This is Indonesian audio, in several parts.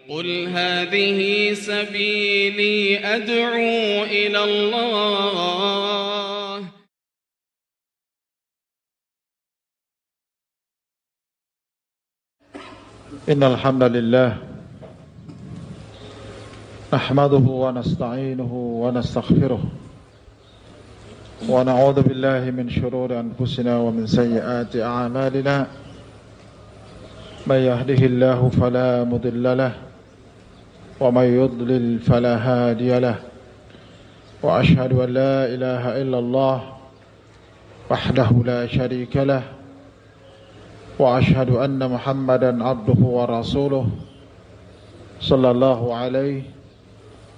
قل هذه سبيلي أدعو إلى الله إن الحمد لله نحمده ونستعينه ونستغفره ونعوذ بالله من شرور أنفسنا ومن سيئات أعمالنا من يهده الله فلا مضل له ومن يضلل فلا هادي له وأشهد أن لا إله إلا الله وحده لا شريك له وأشهد أن محمدا عبده ورسوله صلى الله عليه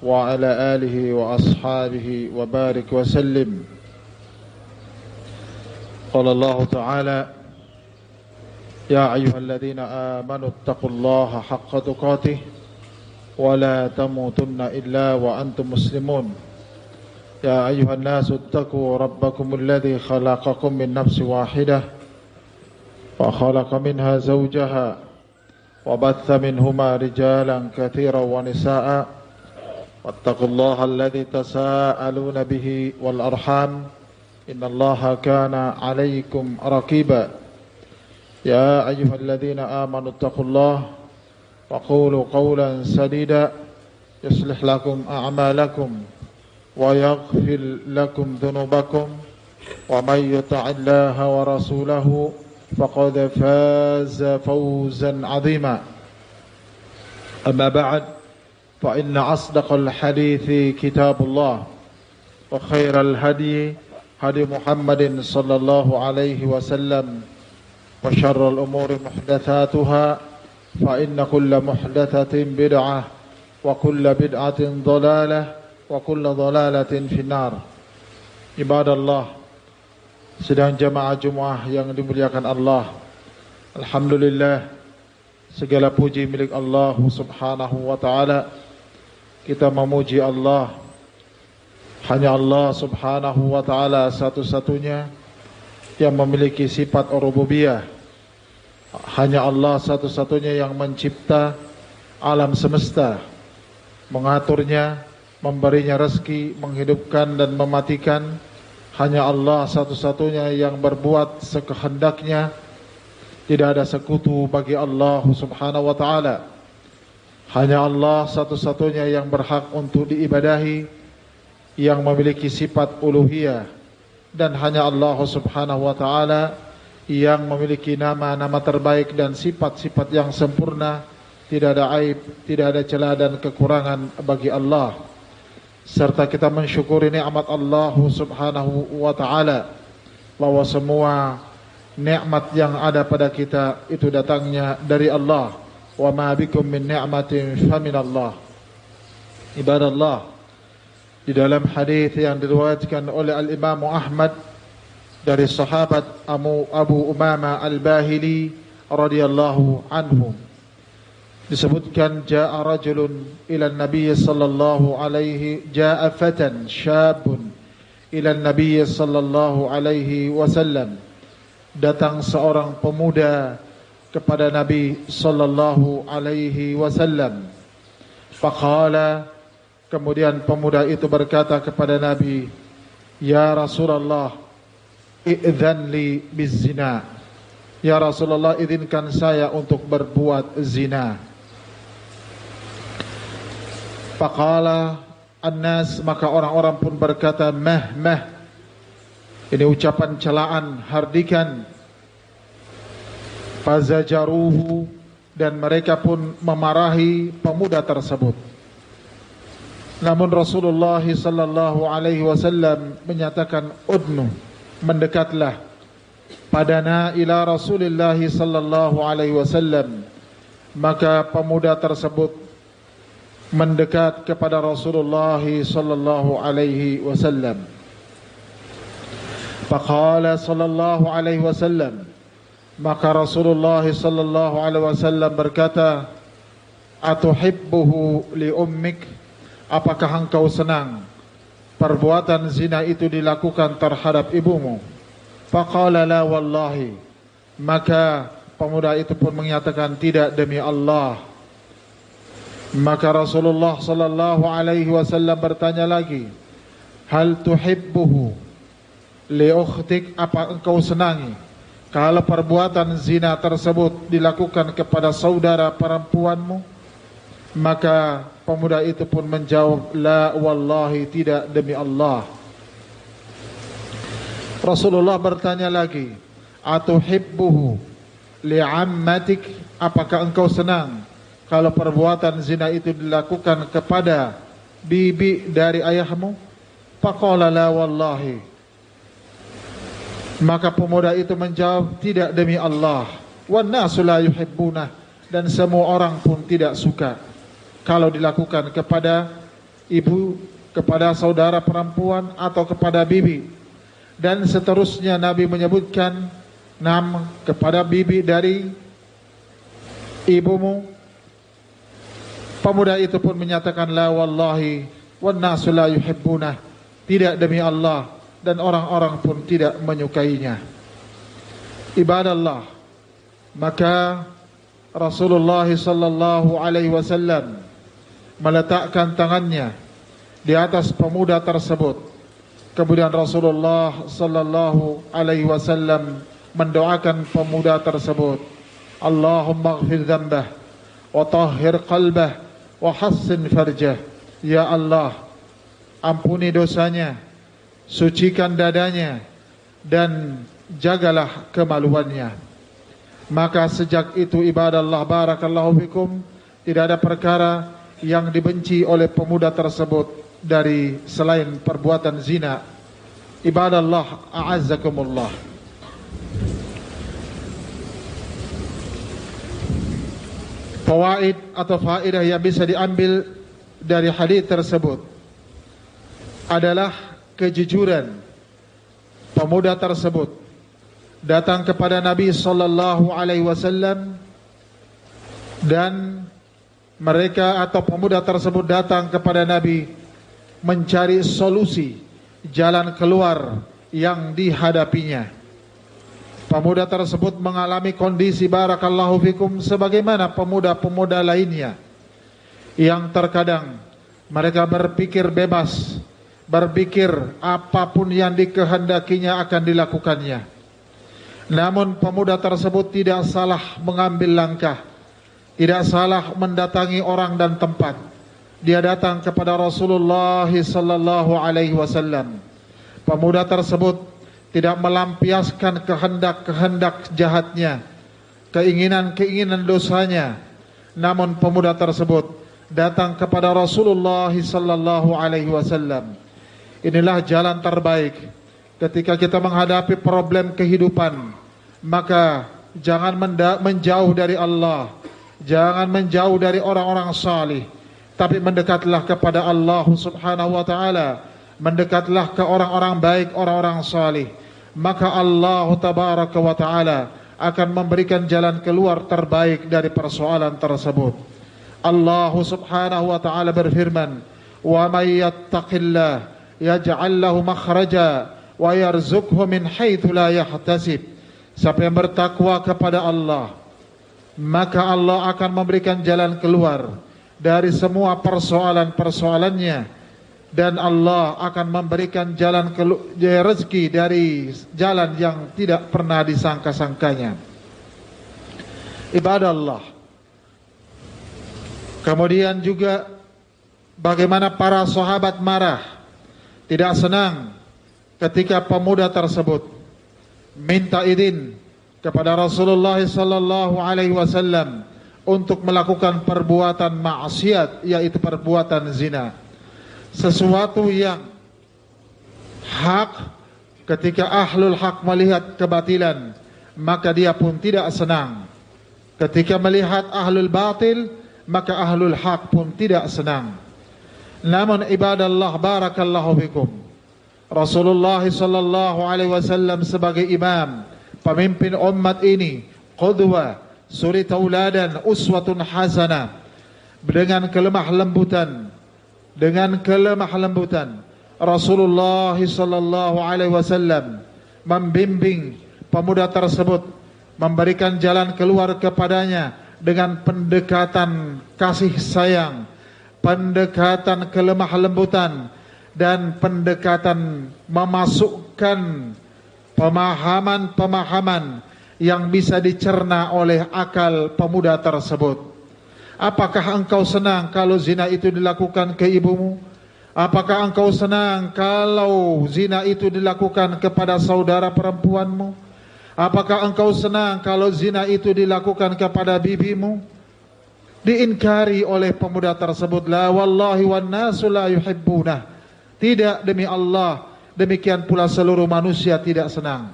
وعلى آله وأصحابه وبارك وسلم. قال الله تعالى: يا أيها الذين آمنوا اتقوا الله حق تقاته ولا تموتن إلا وأنتم مسلمون. يا أيها الناس اتقوا ربكم الذي خلقكم من نفس واحدة وخلق منها زوجها وبث منهما رجالا كثيرا ونساء واتقوا الله الذي تساءلون به والأرحام إن الله كان عليكم رقيبا. يا أيها الذين آمنوا اتقوا الله وقولوا قولا سديدا يصلح لكم أعمالكم ويغفر لكم ذنوبكم ومن يطع الله ورسوله فقد فاز فوزا عظيما. أما بعد فإن أصدق الحديث كتاب الله وخير الهدي هدي محمد صلى الله عليه وسلم وشر الأمور محدثاتها فإن كل محدثة بدعة وكل بدعة ضلالة وكل ضلالة في النار. Ibadallah, sidang jamaah Jumat yang dimuliakan Allah, alhamdulillah, segala puji milik Allah subhanahu wa ta'ala. Kita memuji Allah. Hanya Allah subhanahu wa ta'ala satu-satunya yang memiliki sifat rububiyah. Hanya Allah satu-satunya yang mencipta alam semesta, mengaturnya, memberinya rezeki, menghidupkan dan mematikan. Hanya Allah satu-satunya yang berbuat sekehendaknya. Tidak ada sekutu bagi Allah subhanahu wa ta'ala. Hanya Allah satu-satunya yang berhak untuk diibadahi, yang memiliki sifat uluhiyah. Dan hanya Allah subhanahu wa ta'ala yang memiliki nama-nama terbaik dan sifat-sifat yang sempurna. Tidak ada aib, tidak ada celah dan kekurangan bagi Allah. Serta kita mensyukuri nikmat Allah subhanahu wa ta'ala, bahwa semua nikmat yang ada pada kita itu datangnya dari Allah. Wa ma bikum min ni'matin faminallah. Ibadallah, di dalam hadis yang diriwayatkan oleh Al-Imam Ahmad dari sahabat Abu Umamah Al-Bahili radhiyallahu anhu, disebutkan jaa rajulun ila Nabi sallallahu alaihi jaa fatan syabun ila Nabi sallallahu alaihi wasallam. Datang seorang pemuda kepada Nabi sallallahu alaihi wasallam. Faqala, kemudian pemuda itu berkata kepada Nabi, "Ya Rasulullah, i'dzan li bizzina." Ya Rasulullah, izinkan saya untuk berbuat zina. Faqala an-nas, maka orang-orang pun berkata, "Mah, mah." Ini ucapan celaan, hardikan. Fazajaruhu, dan mereka pun memarahi pemuda tersebut. Namun Rasulullah sallallahu alaihi wasallam menyatakan, "Udnu, mendekatlah." Padana ila Rasulullah sallallahu alaihi wasallam, maka pemuda tersebut mendekat kepada Rasulullah sallallahu alaihi wasallam. Faqala sallallahu alaihi wasallam, maka Rasulullah sallallahu alaihi wasallam berkata, "Atuhibbuhu li ummik?" Apakah engkau senang perbuatan zina itu dilakukan terhadap ibumu? Faqala la wallahi, maka pemuda itu pun menyatakan, tidak demi Allah. Maka Rasulullah sallallahu alaihi wasallam bertanya lagi, hal tuhibbuhu li ukhtik, apa engkau senangi kalau perbuatan zina tersebut dilakukan kepada saudara perempuanmu? Maka pemuda itu pun menjawab, la wallahi, tidak demi Allah. Rasulullah bertanya lagi, atuhibbuhu li'ammatik, apakah engkau senang kalau perbuatan zina itu dilakukan kepada bibi dari ayahmu? Faqala la wallahi. Maka pemuda itu menjawab, tidak demi Allah. Wan nasu la yuhibbunah, dan semua orang pun tidak suka kalau dilakukan kepada ibu, kepada saudara perempuan, atau kepada bibi. Dan seterusnya Nabi menyebutkan kepada bibi dari ibumu. Pemuda itu pun menyatakan, la wallahi wan nasu la yuhibbunah, tidak demi Allah, dan orang-orang pun tidak menyukainya. Ibadallah, maka Rasulullah sallallahu alaihi wasallam meletakkan tangannya di atas pemuda tersebut. Kemudian Rasulullah sallallahu alaihi wasallam mendoakan pemuda tersebut, Allahumma ighfir dzambah wa tahhir qalbah wa hassin farjah. Ya Allah, ampuni dosanya, sucikan dadanya, dan jagalah kemaluannya. Maka sejak itu, ibadallah, barakallahu fikum, tidak ada perkara yang dibenci oleh pemuda tersebut dari selain perbuatan zina. Ibadallah, a'azzakumullah. Fawaid atau faedah yang bisa diambil dari hadis tersebut adalah kejujuran pemuda tersebut datang kepada Nabi sallallahu alaihi wasallam, dan mereka atau pemuda tersebut datang kepada Nabi mencari solusi, jalan keluar yang dihadapinya. Pemuda tersebut mengalami kondisi, barakallahu fikum, sebagaimana pemuda-pemuda lainnya yang terkadang mereka berpikir bebas, berpikir apapun yang dikehendakinya akan dilakukannya. Namun pemuda tersebut tidak salah mengambil langkah, tidak salah mendatangi orang dan tempat. Dia datang kepada Rasulullah sallallahu alaihi wasallam. Pemuda tersebut tidak melampiaskan kehendak-kehendak jahatnya, keinginan-keinginan dosanya. Namun pemuda tersebut datang kepada Rasulullah sallallahu alaihi wasallam. Inilah jalan terbaik ketika kita menghadapi problem kehidupan. Maka jangan menjauh dari Allah, jangan menjauh dari orang-orang salih, tapi mendekatlah kepada Allah subhanahu wa ta'ala, mendekatlah ke orang-orang baik, orang-orang salih. Maka Allah tabaraka wa ta'ala akan memberikan jalan keluar terbaik dari persoalan tersebut. Allah subhanahu wa ta'ala berfirman, wa may yattaqillah yaj'al lahu makhraja wa yarzuqhu min haitsu la yahtasib. Siapa yang bertakwa kepada Allah, maka Allah akan memberikan jalan keluar dari semua persoalan-persoalannya, dan Allah akan memberikan jalan rezeki dari jalan yang tidak pernah disangka-sangkanya. Ibadallah, kemudian juga bagaimana para sahabat marah, tidak senang ketika pemuda tersebut minta izin kepada Rasulullah sallallahu alaihi wasallam untuk melakukan perbuatan maksiat, yaitu perbuatan zina. Sesuatu yang hak, ketika ahlul hak melihat kebatilan, maka dia pun tidak senang. Ketika melihat ahlul batil, maka ahlul hak pun tidak senang. Namun ibadallah, barakallahu fikum, Rasulullah sallallahu alaihi wasallam sebagai imam, pemimpin umat ini, qudwa, suri tauladan, uswatun hasanah, dengan kelemah lembutan Rasulullah sallallahu alaihi wasallam membimbing pemuda tersebut, memberikan jalan keluar kepadanya dengan pendekatan kasih sayang, pendekatan kelemah lembutan, dan pendekatan memasukkan pemahaman-pemahaman yang bisa dicerna oleh akal pemuda tersebut. Apakah engkau senang kalau zina itu dilakukan ke ibumu? Apakah engkau senang kalau zina itu dilakukan kepada saudara perempuanmu? Apakah engkau senang kalau zina itu dilakukan kepada bibimu? Diingkari oleh pemuda tersebut. La wallahi wan nasu la yuhibbunah. Tidak, demi Allah, demikian pula seluruh manusia tidak senang.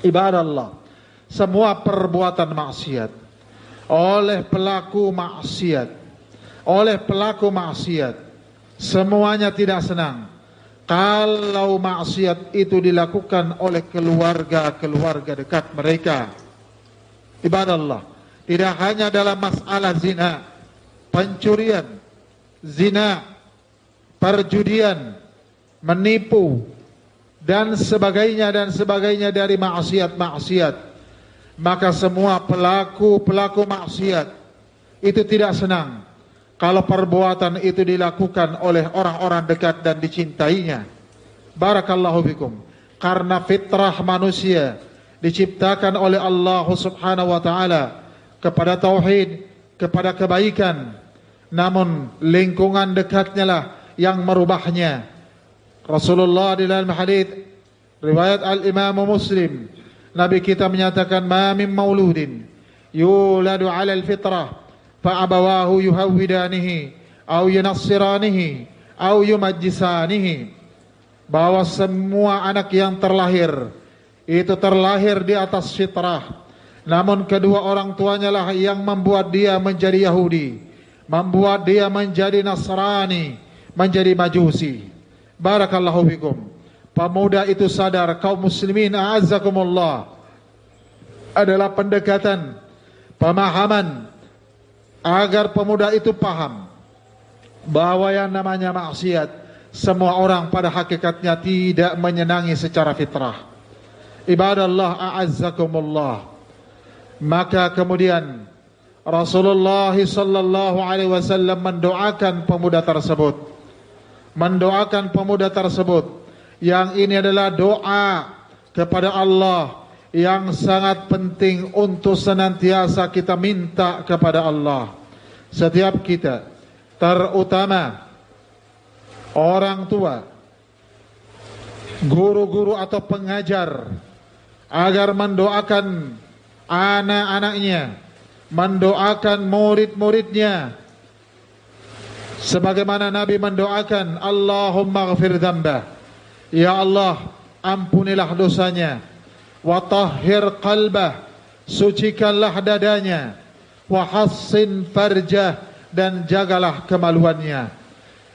Ibadallah, semua perbuatan maksiat oleh pelaku maksiat, semuanya tidak senang kalau maksiat itu dilakukan oleh keluarga dekat mereka. Ibadallah, tidak hanya dalam masalah zina, pencurian, zina, perjudian, menipu, dan sebagainya dari maksiat-maksiat. Maka semua pelaku maksiat itu tidak senang kalau perbuatan itu dilakukan oleh orang-orang dekat dan dicintainya. Barakallahu bikum. Karena fitrah manusia diciptakan oleh Allah Subhanahu wa taala kepada tauhid, kepada kebaikan. Namun lingkungan dekatnya lah yang merubahnya. Rasulullah di dalam hadis riwayat Al-Imam Muslim, Nabi kita menyatakan, ma min mauludin yuladu 'ala al-fitrah fa abawahu yuhawwidanihi aw yunassiranihi aw yumajjisanihi. Bahwa semua anak yang terlahir itu terlahir di atas fitrah, namun kedua orang tuanya lah yang membuat dia menjadi Yahudi, membuat dia menjadi Nasrani, menjadi Majusi. Barakallahu fikum. Pemuda itu sadar, kaum muslimin a'azzakumullah, adalah pendekatan, pemahaman, agar pemuda itu paham bahwa yang namanya maksiat, semua orang pada hakikatnya tidak menyenangi secara fitrah. Ibadallah a'azzakumullah. Maka kemudian Rasulullah sallallahu alaihi wasallam mendoakan pemuda tersebut. Yang ini adalah doa kepada Allah yang sangat penting untuk senantiasa kita minta kepada Allah. Setiap kita, terutama orang tua, guru-guru atau pengajar, agar mendoakan anak-anaknya, mendoakan murid-muridnya, sebagaimana Nabi mendoakan, Allahumma ghafir dzambah, ya Allah ampunilah dosanya, wa tahhir qalbah, sucikanlah dadanya, wa hassin farjah, dan jagalah kemaluannya.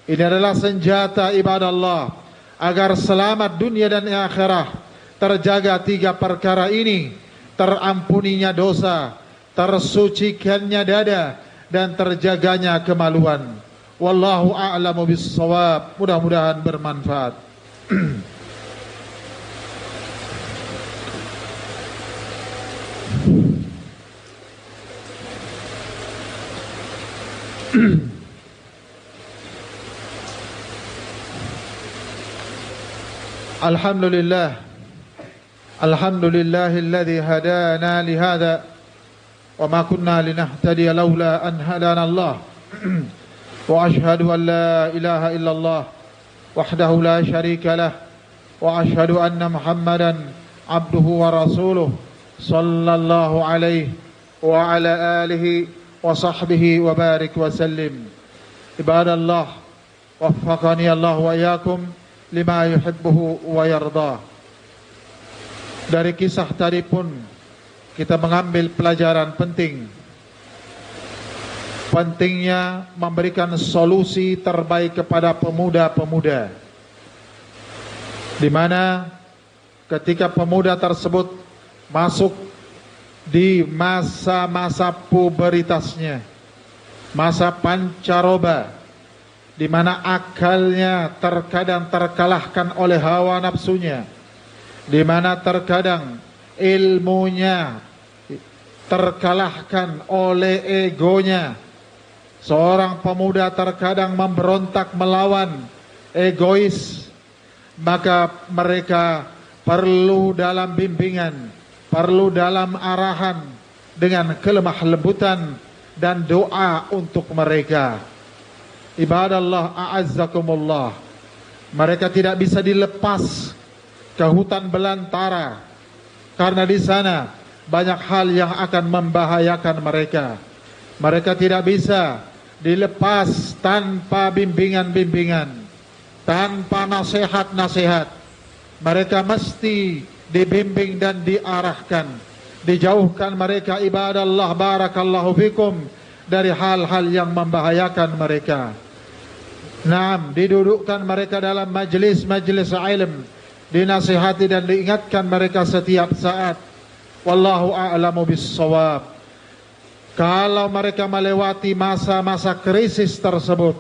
Ini adalah senjata ibadallah agar selamat dunia dan akhirah. Terjaga tiga perkara ini: terampuninya dosa, tersucikannya dada, dan terjaganya kemaluan. Wallahu a'lamu bis-shawab. Mudah-mudahan bermanfaat. Alhamdulillahilladzi hadana lihada wa ma kunna linahtadiya laula an hadana Allah. Wa ashhadu an la ilaha illallah wahdahu la syarika lah wa ashhadu anna Muhammadan abduhu wa rasuluh sallallahu alaihi wa ala alihi wa sahbihi wa barik wa sallim. Ibadallah, waffaqani Allah wa iyyakum lima yuhibbuhu wa yardah. Dari kisah tadi pun kita mengambil pelajaran pentingnya memberikan solusi terbaik kepada pemuda-pemuda, di mana ketika pemuda tersebut masuk di masa-masa puberitasnya, masa pancaroba, di mana akalnya terkadang terkalahkan oleh hawa nafsunya, di mana terkadang ilmunya terkalahkan oleh egonya. Seorang pemuda terkadang memberontak melawan egois, maka mereka perlu dalam bimbingan, perlu dalam arahan dengan kelemah lembutan dan doa untuk mereka. Ibadallah a'azzakumullah, mereka tidak bisa dilepas ke hutan belantara karena di sana banyak hal yang akan membahayakan mereka. Mereka tidak bisa dilepas tanpa bimbingan-bimbingan, tanpa nasihat-nasihat. Mereka mesti dibimbing dan diarahkan. Dijauhkan mereka, ibadallah barakallahu fikum, dari hal-hal yang membahayakan mereka. Naam, didudukkan mereka dalam majlis-majlis ilm, dinasihati dan diingatkan mereka setiap saat. Wallahu a'lamu bis-shawab. Kalau mereka melewati masa-masa krisis tersebut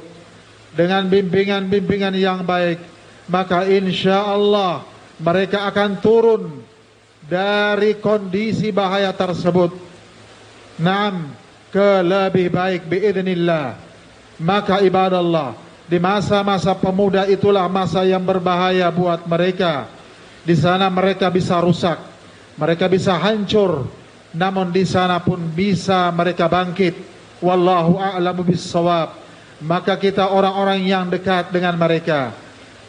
dengan bimbingan-bimbingan yang baik, maka insya Allah mereka akan turun dari kondisi bahaya tersebut. Naam, ke lebih baik biidznillah. Maka ibadallah, di masa-masa pemuda itulah masa yang berbahaya buat mereka. Di sana mereka bisa rusak, mereka bisa hancur, namun di sana pun bisa mereka bangkit. Wallahu a'lamu bis-shawab. Maka kita orang-orang yang dekat dengan mereka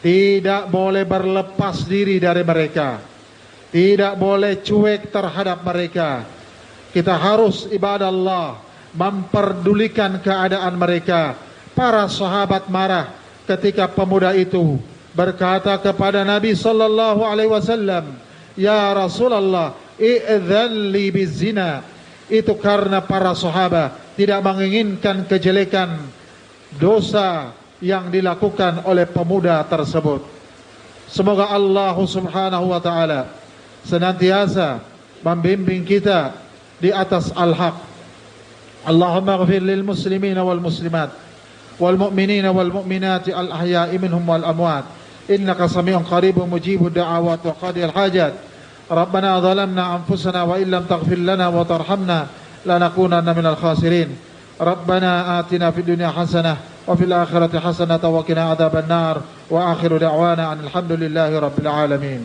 tidak boleh berlepas diri dari mereka, tidak boleh cuek terhadap mereka. Kita harus ibadallah memperdulikan keadaan mereka. Para sahabat marah ketika pemuda itu berkata kepada Nabi sallallahu alaihi wasallam, "Ya Rasulullah, i'dzan li bizina." Itu karena para sahabat tidak menginginkan kejelekan, dosa yang dilakukan oleh pemuda tersebut. Semoga Allah subhanahu wa ta'ala senantiasa membimbing kita di atas al-haq. Allahumma ighfir lil muslimina wal muslimat wal mu'minina wal mu'minati al ahya'i minhum wal amwat innaka sami'un qaribun mujibud da'awat wa qadil hajat. Rabbana zalamna anfusana wa illam taghfir lana wa tarhamna lanakunanna minal khasirin. Rabbana atina fid dunya hasanah wa fil akhirati hasanah wa qina adzabannar. Wa akhiru da'wana alhamdulillahi rabbil alamin.